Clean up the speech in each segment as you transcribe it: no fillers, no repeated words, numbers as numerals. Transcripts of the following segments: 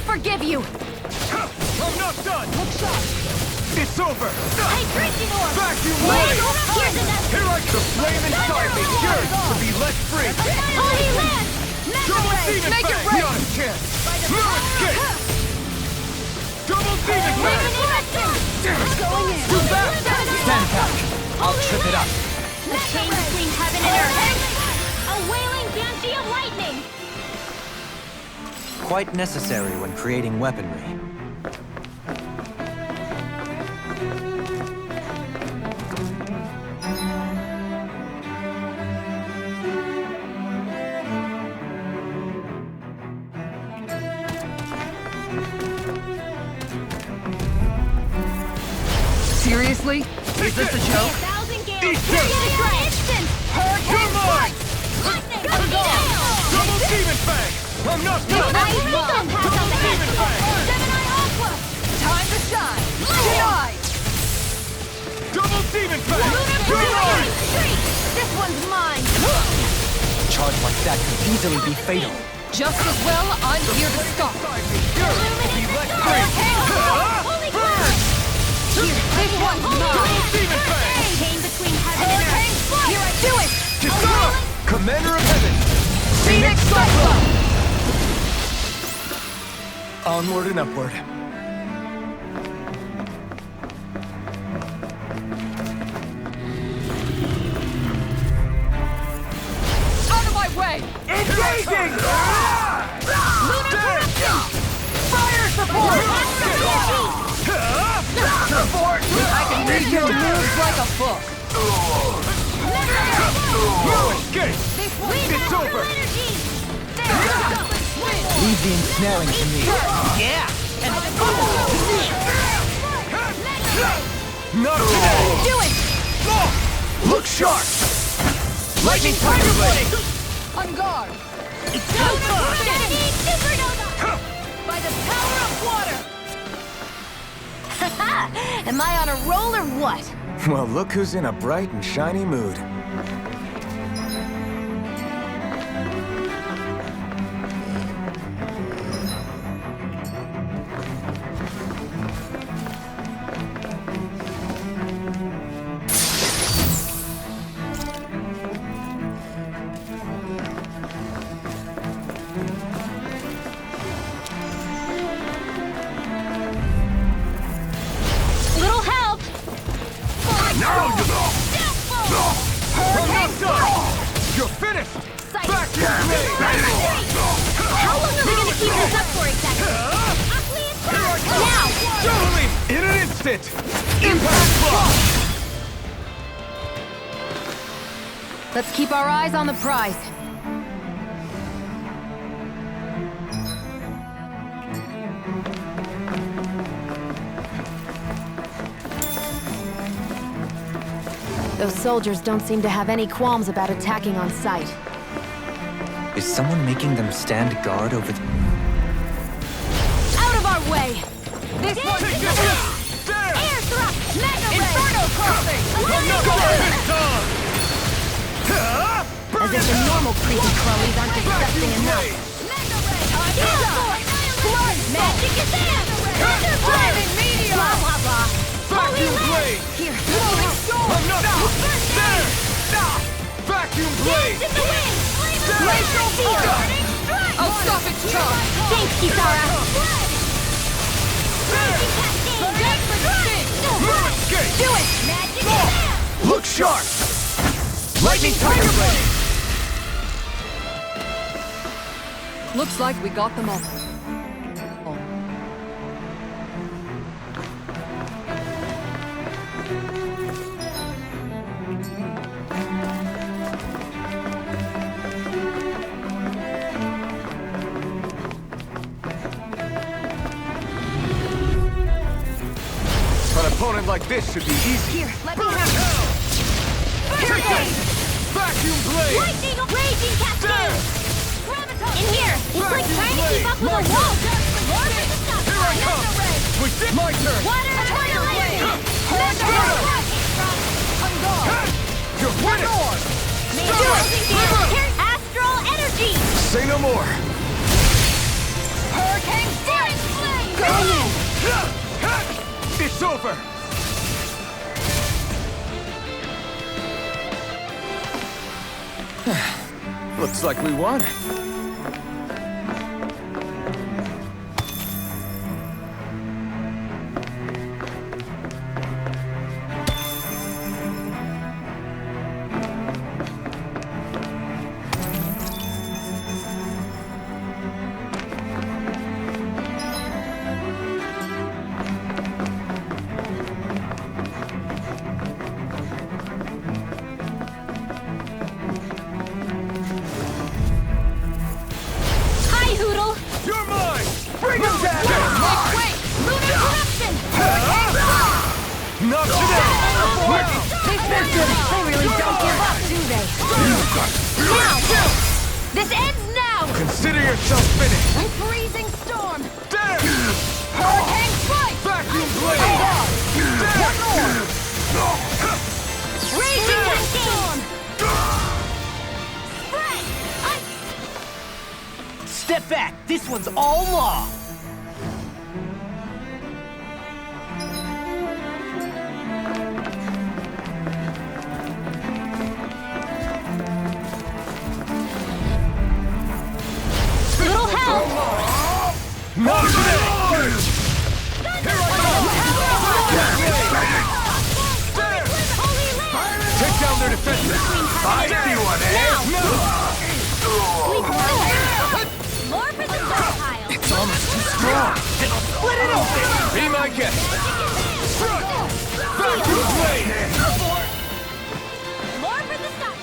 won't forgive you! I'm not done! Look sharp! It's over! Hey, drinking orb! Vacuum blade! Here's another! Here I come! The flame inside me yearns to be let free! Holy land! Double demon Make it fang! rain! Not a chance! No escape! Double demon fang! Going in! Too fast! Stand back. I'll trip it up. The chain between heaven and earth! A wailing banshee of lightning! Quite necessary when creating weaponry. Seriously? Is this a joke? Instant! Hurricane strike! Lightning! Double demon fang! I'm not done! Double demon fang! Time to shine! Denied! Double demon fang! This one's mine! A charge like that could easily be fatal. Just as well, I'm here to stop. Be let free! This one's mine! Double demon fang! Chain between heaven and earth! Here I do it! Kisara! Commander of heaven! Phoenix Cyclone! Onward and upward. Out of my way! Engaging! Fire support! Support! I can read your moves like a book. No escape! It's over! Leave the ensnaring to me. Yeah! And Not today! do it! Look sharp! Lightning Tiger Blade! On guard! By the power of water! Am I on a roll or what? Well, look who's in a bright and shiny mood. Little help! Now you know! I'm not done! You're finished! Vacuum blade! How long are we gonna keep this up for exactly? Now! Totally! In an instant! Impact block! Let's keep our eyes on the prize. Those soldiers don't seem to have any qualms about attacking on sight. Is someone making them stand guard over the... Out of our way! This one's Take mine! this! There! Air thrust! Mega ray! Inferno crossing! I'm not going! As if the normal creepy crawlies aren't disgusting enough. Magic is there! Flaming meteor! Blah, blah, blah. Vacuum blade! Here, I'm not there! Vacuum blade! in the wind! Glacial Glacial I'll stop its charge! Thanks, Kisara! Escape! Do it! Magic is there! Look sharp! Lightning Tiger Blade! Looks like we got them all. An opponent like this should be easy. Here, let me have it! Hurricane! Vacuum blade! Lightning! Raging cascade! In here! It's like trying to keep up with a wall! Here I come! With this, my turn! Water tornado! You're winning! Astral energy! Say no more! Hurricane steering over! Looks like we won. Not today! They really don't give up, do they? Now! This ends now! Consider yourself finished! Freezing storm! There! Hurricane strike! Vacuum blade! Raging storm! Spread! Step back! This one's all law! Little help! Not today! Here I come! There! Take down their defenses! I see one, eh? More for the stockpile! It's almost too strong! Split it open! Be my guest! Strut! Vacuum blade! More for the stock!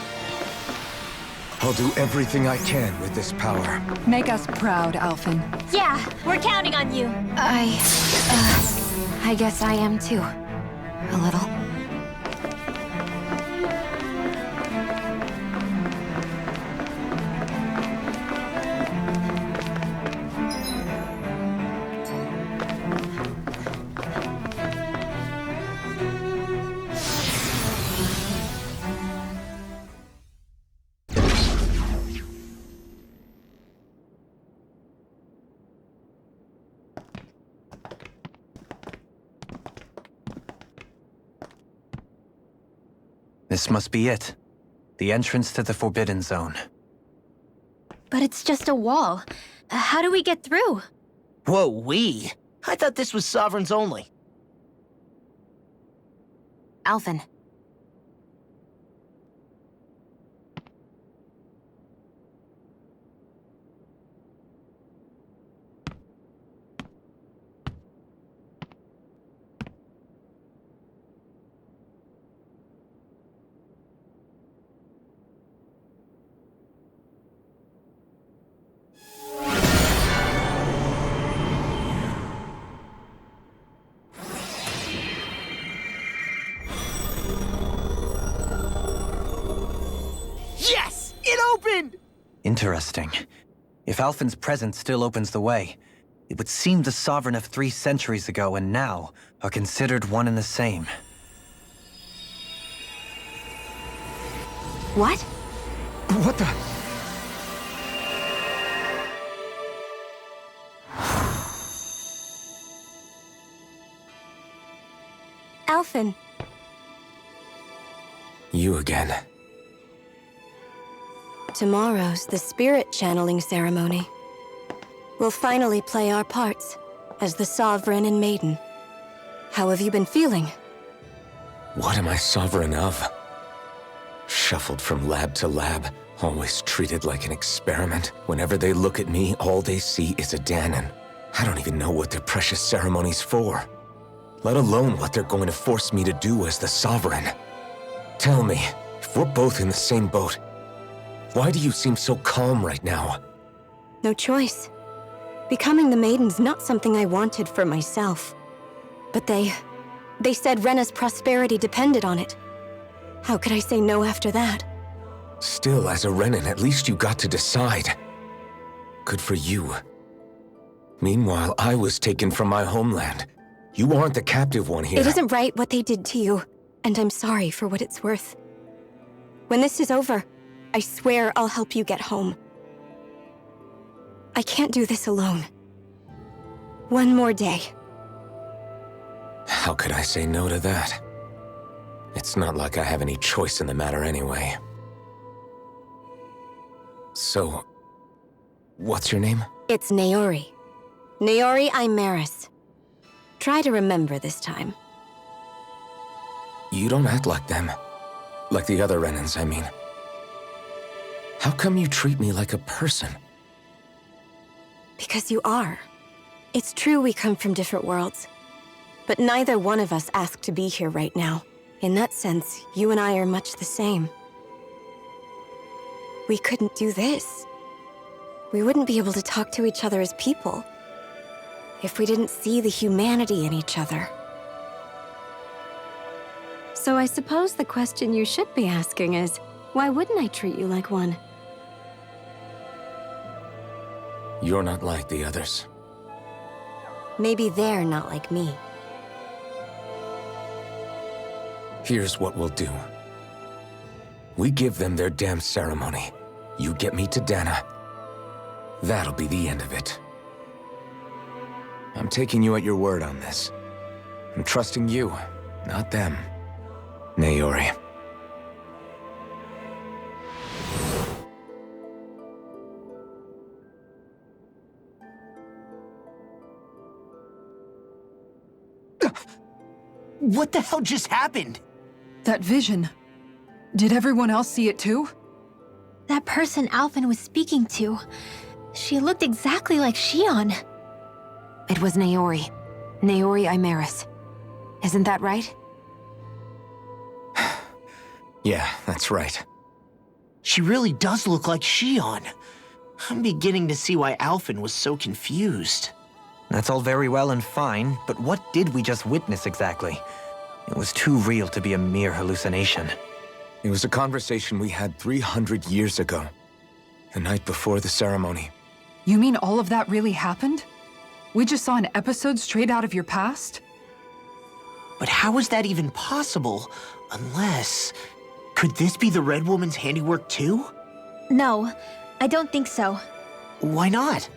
I'll do everything I can with this power. Make us proud, Alphen. Yeah, we're counting on you. I guess I am too. A little. This must be it. The entrance to the Forbidden Zone. But it's just a wall. How do we get through? Whoa, we? I thought this was Sovereigns only. Alphen. Yes! It opened! Interesting. If Alphen's presence still opens the way, it would seem the Sovereign of 3 centuries ago and now are considered one and the same. What? What the? Alphen. You again. Tomorrow's the spirit channeling ceremony. We'll finally play our parts as the Sovereign and Maiden. How have you been feeling? What am I sovereign of? Shuffled from lab to lab, always treated like an experiment. Whenever they look at me, all they see is a Danon. I don't even know what their precious ceremony's for, let alone what they're going to force me to do as the Sovereign. Tell me, if we're both in the same boat, why do you seem so calm right now? No choice. Becoming the Maiden's not something I wanted for myself. But they said Rena's prosperity depended on it. How could I say no after that? Still, as a Renan, at least you got to decide. Good for you. Meanwhile, I was taken from my homeland. You aren't the captive one here. It isn't right what they did to you, and I'm sorry for what it's worth. When this is over, I swear I'll help you get home. I can't do this alone. One more day. How could I say no to that? It's not like I have any choice in the matter anyway. So, what's your name? It's Naori. Naori Imaris. Try to remember this time. You don't act like them. Like the other Renans, I mean. How come you treat me like a person? Because you are. It's true we come from different worlds. But neither one of us asked to be here right now. In that sense, you and I are much the same. We couldn't do this. We wouldn't be able to talk to each other as people if we didn't see the humanity in each other. So I suppose the question you should be asking is, why wouldn't I treat you like one? You're not like the others. Maybe they're not like me. Here's what we'll do. We give them their damn ceremony. You get me to Dana. That'll be the end of it. I'm taking you at your word on this. I'm trusting you, not them. Naori. What the hell just happened? That vision. Did everyone else see it too? That person Alphen was speaking to, she looked exactly like Shion. It was Naori. Naori Imaris. Isn't that right? Yeah, that's right. She really does look like Shion. I'm beginning to see why Alphen was so confused. That's all very well and fine, but what did we just witness exactly? It was too real to be a mere hallucination. It was a conversation we had 300 years ago. The night before the ceremony. You mean all of that really happened? We just saw an episode straight out of your past? But how is that even possible? Unless... Could this be the Red Woman's handiwork too? No, I don't think so. Why not?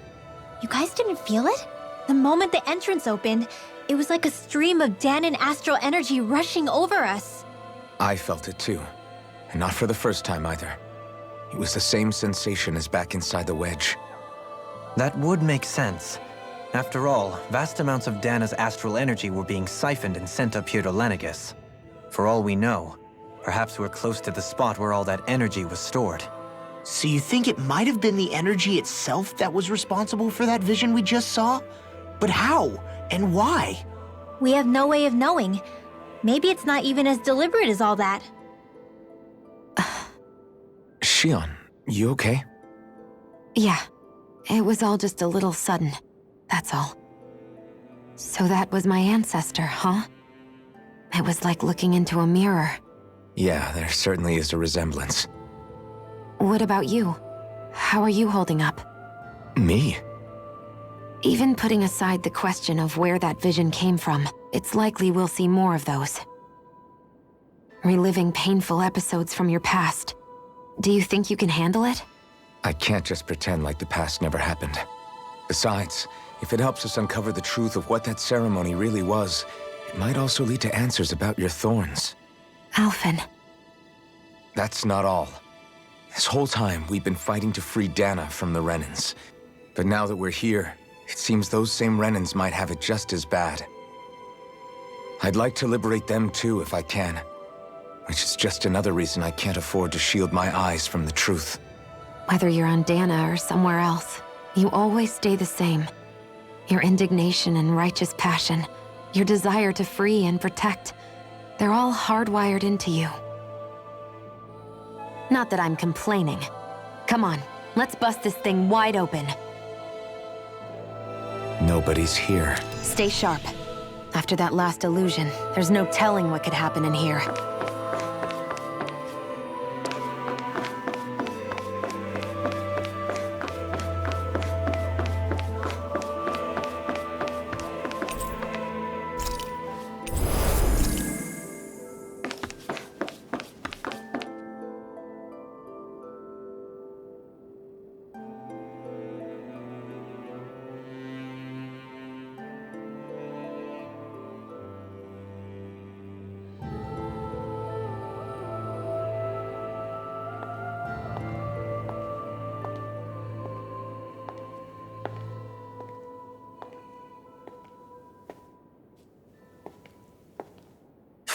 You guys didn't feel it? The moment the entrance opened, it was like a stream of Danon astral energy rushing over us. I felt it too. And not for the first time either. It was the same sensation as back inside the wedge. That would make sense. After all, vast amounts of Dana's astral energy were being siphoned and sent up here to Lenegus. For all we know, perhaps we're close to the spot where all that energy was stored. So you think it might have been the energy itself that was responsible for that vision we just saw? But how? And why? We have no way of knowing. Maybe it's not even as deliberate as all that. Shion, you okay? Yeah. It was all just a little sudden. That's all. So that was my ancestor, huh? It was like looking into a mirror. Yeah, there certainly is a resemblance. What about you? How are you holding up? Me? Even putting aside the question of where that vision came from, it's likely we'll see more of those. Reliving painful episodes from your past. Do you think you can handle it? I can't just pretend like the past never happened. Besides, if it helps us uncover the truth of what that ceremony really was, it might also lead to answers about your thorns. Alphen. That's not all. This whole time, we've been fighting to free Dana from the Renans. But now that we're here, it seems those same Renans might have it just as bad. I'd like to liberate them too if I can. Which is just another reason I can't afford to shield my eyes from the truth. Whether you're on Dana or somewhere else, you always stay the same. Your indignation and righteous passion, your desire to free and protect, they're all hardwired into you. Not that I'm complaining. Come on, let's bust this thing wide open. Nobody's here. Stay sharp. After that last illusion, there's no telling what could happen in here.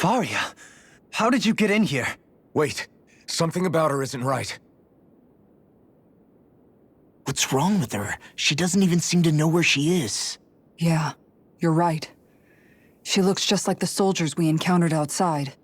Faria, how did you get in here? Wait, something about her isn't right. What's wrong with her? She doesn't even seem to know where she is. Yeah, you're right. She looks just like the soldiers we encountered outside.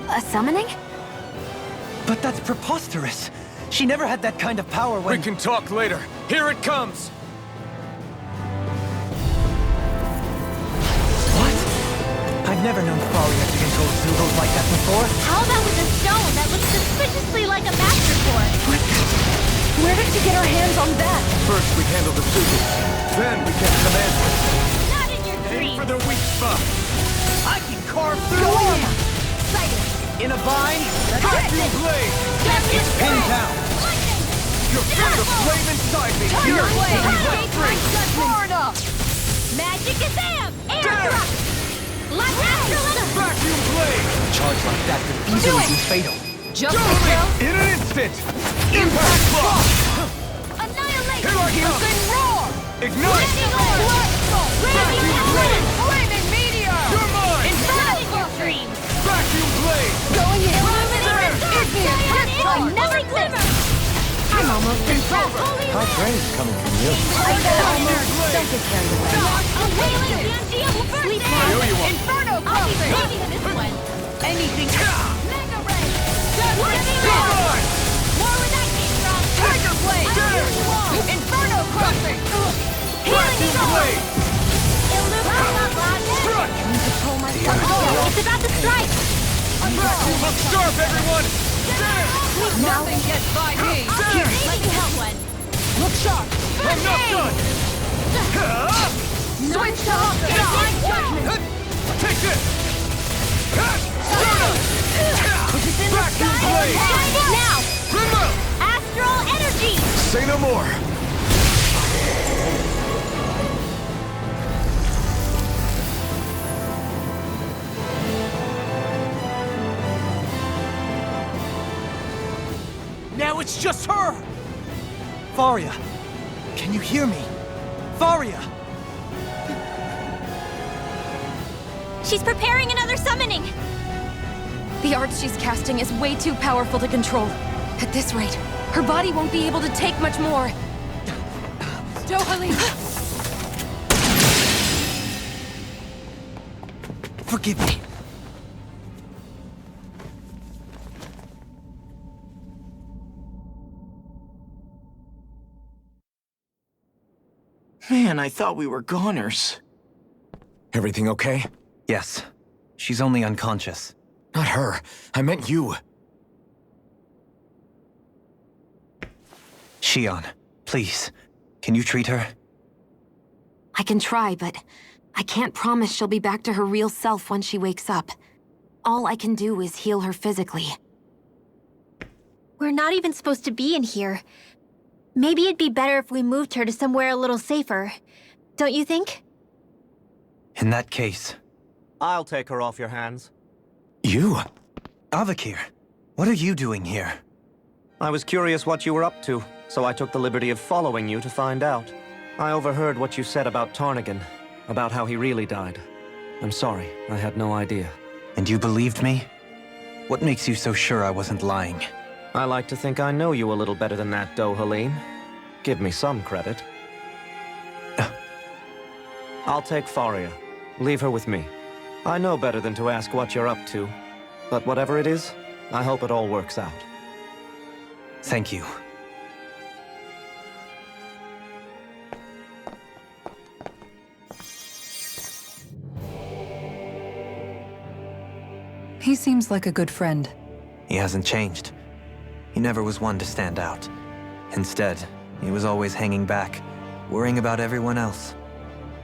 A summoning? But that's preposterous. She never had that kind of power when... We can talk later. Here it comes! What? I've never known Faria to control Zugos like that before. How about with a stone that looks suspiciously like a master sword? Where did she get her hands on that? First we handle the Zugos, then we get some answers. Not in your Aim dreams! for their weak spot! I can carve through armor! In a bind, Vacuum blade! it's pinned down. You're feel the flame inside me! Your Here, way! to be let free! Florida! Magic is them! Air thrust! Like astral Vacuum blade! Charge like that could easily be fatal. Just In an instant! Impact block! Annihilation! Here I come! roar! Ignite! Radiant blade! Flaming meteor! You're mine! Not in your dreams! Vacuum blade! Going in! I never glimmer! I'm almost impressed! High praise coming from you. Don't get carried away. A wailing Yantia sleep I owe you one. Inferno I'll be saving this one. Anything. Mega ray! Come on! More where that came from! Tiger blade! Inferno crossing! Healing Vacuum eagle! blade! Struck! Control myself. It's about to strike! Look sharp, everyone! Nothing gets by me! Here, let me help one. Look sharp! I'm not done! Switch to divine judgment! Take this! It's in the Vacuum sky! blade! Now! Remote! Astral energy! Say no more! Now it's just her! Faria, can you hear me? Faria! She's preparing another summoning! The art she's casting is way too powerful to control. At this rate, her body won't be able to take much more. Dohalim! Forgive me. Man, I thought we were goners. Everything okay? Yes. She's only unconscious. Not her. I meant you. Shion, please. Can you treat her? I can try, but I can't promise she'll be back to her real self when she wakes up. All I can do is heal her physically. We're not even supposed to be in here. Maybe it'd be better if we moved her to somewhere a little safer. Don't you think? In that case... I'll take her off your hands. You? Avakir, what are you doing here? I was curious what you were up to, so I took the liberty of following you to find out. I overheard what you said about Tarnigan, about how he really died. I'm sorry, I had no idea. And you believed me? What makes you so sure I wasn't lying? I like to think I know you a little better than that, Dohalim. Give me some credit. I'll take Faria. Leave her with me. I know better than to ask what you're up to. But whatever it is, I hope it all works out. Thank you. He seems like a good friend. He hasn't changed. He never was one to stand out. Instead, he was always hanging back, worrying about everyone else.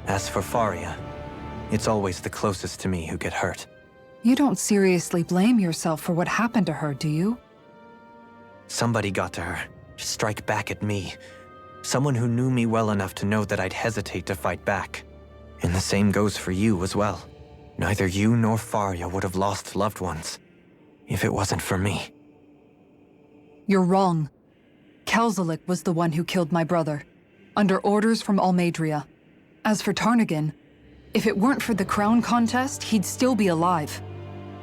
As for Faria, it's always the closest to me who get hurt. You don't seriously blame yourself for what happened to her, do you? Somebody got to her. to strike back at me. Someone who knew me well enough to know that I'd hesitate to fight back. And the same goes for you as well. Neither you nor Faria would have lost loved ones if it wasn't for me. You're wrong. Khalsa was the one who killed my brother, under orders from Almadria. As for Tarnagin, if it weren't for the crown contest, he'd still be alive.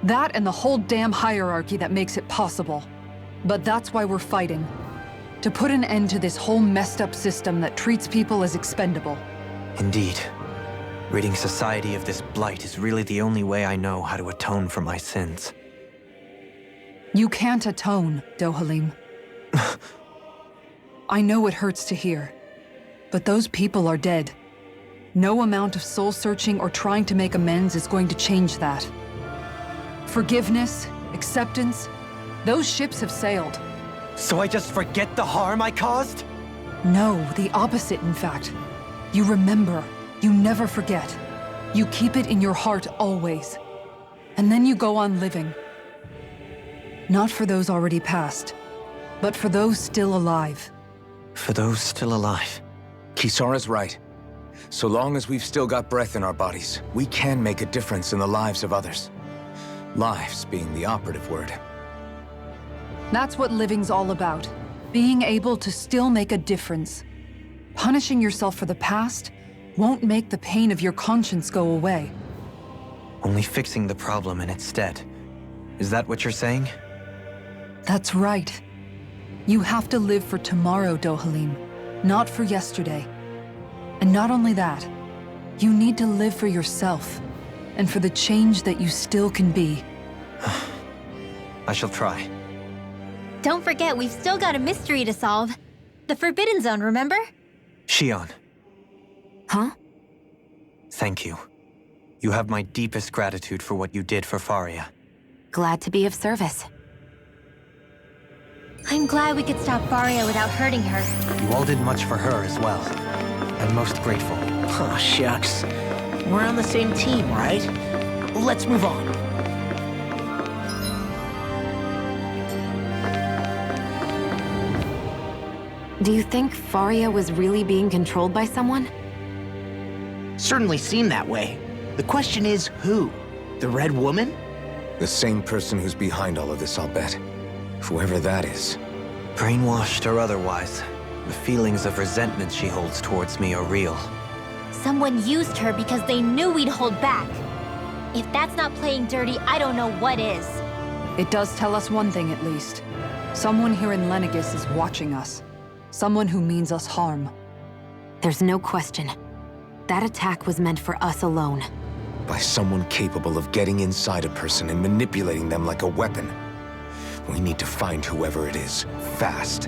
That and the whole damn hierarchy that makes it possible. But that's why we're fighting. To put an end to this whole messed up system that treats people as expendable. Indeed. Ridding society of this blight is really the only way I know how to atone for my sins. You can't atone, Dohalim. I know it hurts to hear, but those people are dead. No amount of soul-searching or trying to make amends is going to change that. Forgiveness, acceptance, those ships have sailed. So I just forget the harm I caused? No, the opposite, in fact. You remember. You never forget. You keep it in your heart always. And then you go on living. Not for those already passed, but for those still alive. For those still alive. Kisara's right. So long as we've still got breath in our bodies, we can make a difference in the lives of others. Lives being the operative word. That's what living's all about. Being able to still make a difference. Punishing yourself for the past won't make the pain of your conscience go away. Only fixing the problem in its stead. Is that what you're saying? That's right. You have to live for tomorrow, Dohalim, not for yesterday. And not only that, you need to live for yourself, and for the change that you still can be. I shall try. Don't forget, we've still got a mystery to solve. The Forbidden Zone, remember? Shion. Huh? Thank you. You have my deepest gratitude for what you did for Faria. Glad to be of service. I'm glad we could stop Faria without hurting her. You all did much for her as well. I'm most grateful. Oh, shucks. We're on the same team, right? Let's move on. Do you think Faria was really being controlled by someone? Certainly seemed that way. The question is, who? The Red Woman? The same person who's behind all of this, I'll bet. Whoever that is. Brainwashed or otherwise, the feelings of resentment she holds towards me are real. Someone used her because they knew we'd hold back. If that's not playing dirty, I don't know what is. It does tell us one thing at least. Someone here in Lenegis is watching us. Someone who means us harm. There's no question. That attack was meant for us alone. By someone capable of getting inside a person and manipulating them like a weapon. We need to find whoever it is, fast.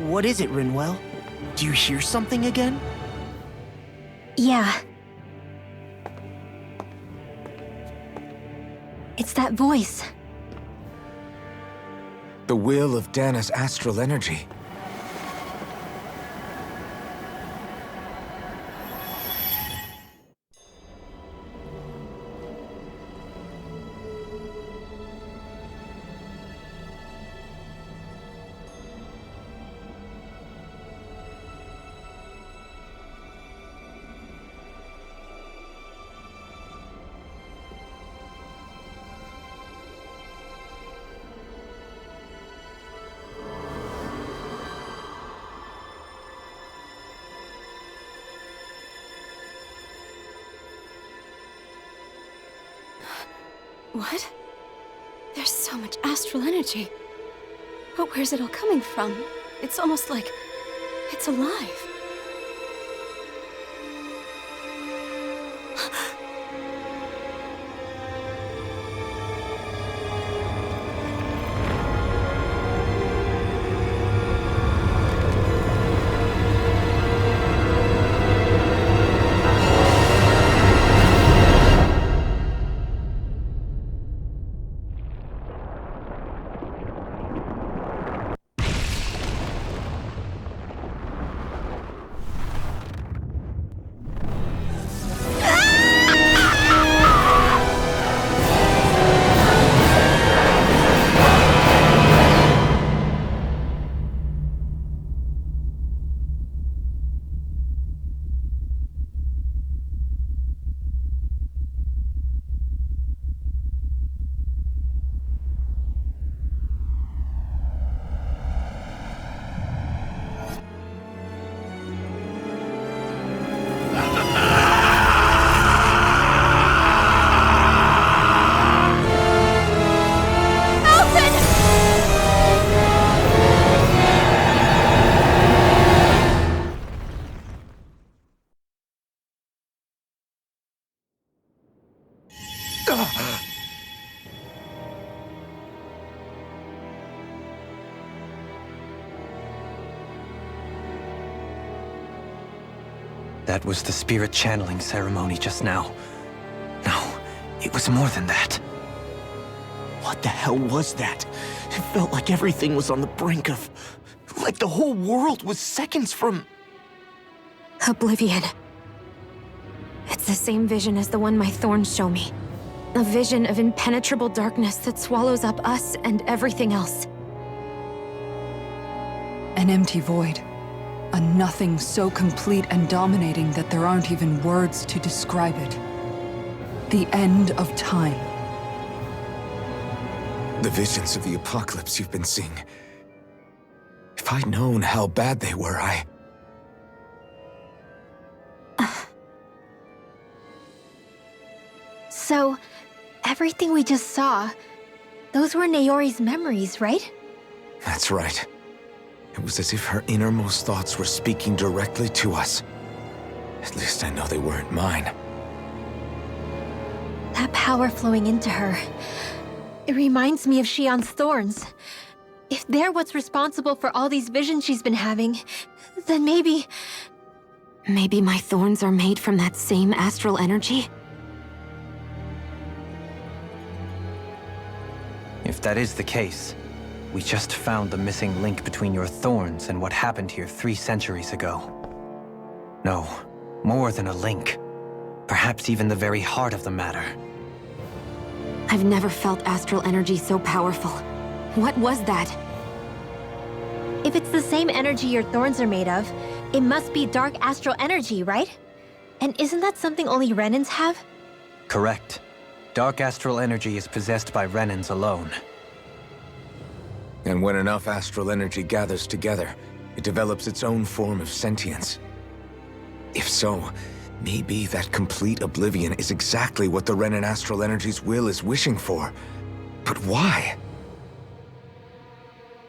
What is it, Rinwell? Do you hear something again? Yeah. It's that voice. The will of Dana's astral energy. What? There's so much astral energy. But where's it all coming from? It's almost like it's alive. That was the spirit channeling ceremony just now. No, it was more than that. What the hell was that? It felt like everything was on the brink of... like the whole world was seconds from... Oblivion. It's the same vision as the one my thorns show me. A vision of impenetrable darkness that swallows up us and everything else. An empty void. A nothing so complete and dominating that there aren't even words to describe it. The end of time. The visions of the apocalypse you've been seeing. If I'd known how bad they were, So, everything we just saw, those were Naori's memories, right? That's right. It was as if her innermost thoughts were speaking directly to us. At least I know they weren't mine. That power flowing into her, it reminds me of Xion's thorns. If they're what's responsible for all these visions she's been having, then maybe... Maybe my thorns are made from that same astral energy? If that is the case, we just found the missing link between your thorns and what happened here 3 centuries ago. No, more than a link. Perhaps even the very heart of the matter. I've never felt astral energy so powerful. What was that? If it's the same energy your thorns are made of, it must be dark astral energy, right? And isn't that something only Renans have? Correct. Dark astral energy is possessed by Renans alone. And when enough astral energy gathers together, it develops its own form of sentience. If so, maybe that complete oblivion is exactly what the Renan astral energy's will is wishing for. But why?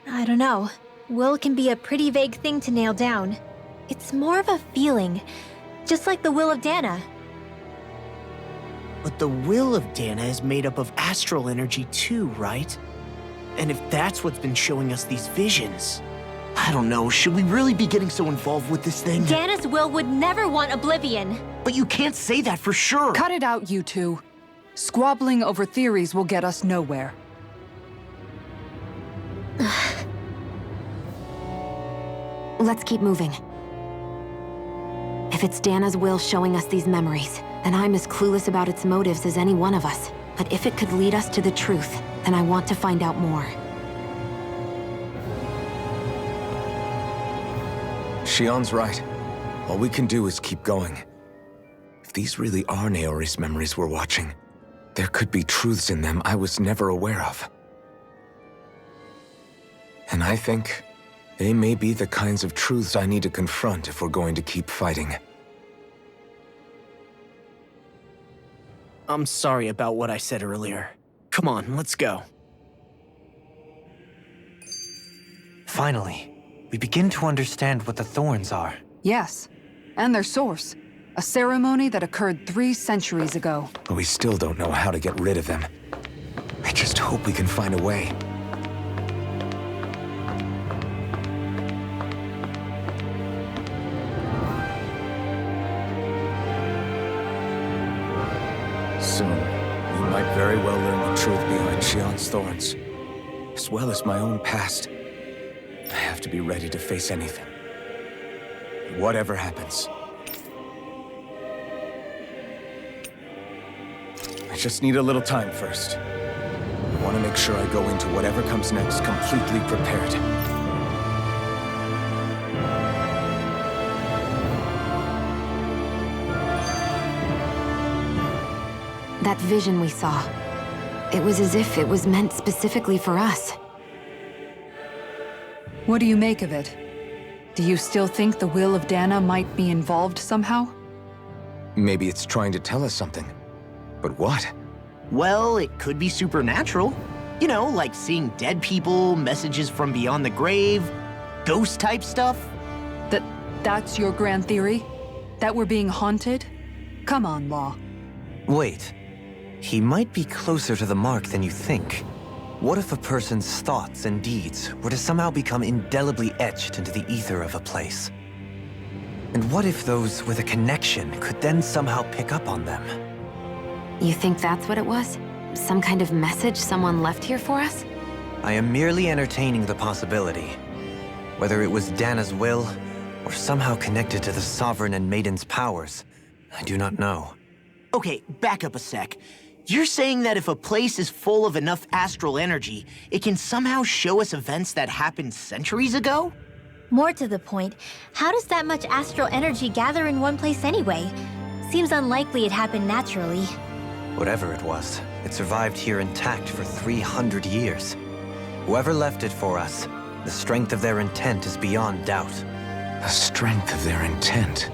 I don't know. Will can be a pretty vague thing to nail down. It's more of a feeling, just like the will of Dana. But the will of Dana is made up of astral energy too, right? And if that's what's been showing us these visions... I don't know, should we really be getting so involved with this thing? Dana's will would never want oblivion. But you can't say that for sure! Cut it out, you two. Squabbling over theories will get us nowhere. Let's keep moving. If it's Dana's will showing us these memories, then I'm as clueless about its motives as any one of us. But if it could lead us to the truth, then I want to find out more. Xion's right. All we can do is keep going. If these really are Naori's memories we're watching, there could be truths in them I was never aware of. And I think they may be the kinds of truths I need to confront if we're going to keep fighting. I'm sorry about what I said earlier. Come on, let's go. Finally, we begin to understand what the thorns are. Yes, and their source. A ceremony that occurred 3 centuries ago. But we still don't know how to get rid of them. I just hope we can find a way. Soon, we might very well learn the truth behind Xion's thorns, as well as my own past. I have to be ready to face anything. Whatever happens. I just need a little time first. I want to make sure I go into whatever comes next completely prepared. That vision we saw, it was as if it was meant specifically for us. What do you make of it? Do you still think the will of Dana might be involved somehow? Maybe it's trying to tell us something. But what? Well, it could be supernatural. You know, like seeing dead people, messages from beyond the grave, ghost-type stuff. That's your grand theory? That we're being haunted? Come on, Law. Wait. He might be closer to the mark than you think. What if a person's thoughts and deeds were to somehow become indelibly etched into the ether of a place? And what if those with a connection could then somehow pick up on them? You think that's what it was? Some kind of message someone left here for us? I am merely entertaining the possibility. Whether it was Dana's will, or somehow connected to the Sovereign and Maiden's powers, I do not know. Okay, back up a sec. You're saying that if a place is full of enough astral energy, it can somehow show us events that happened centuries ago? More to the point, how does that much astral energy gather in one place anyway? Seems unlikely it happened naturally. Whatever it was, it survived here intact for 300 years. Whoever left it for us, the strength of their intent is beyond doubt. The strength of their intent.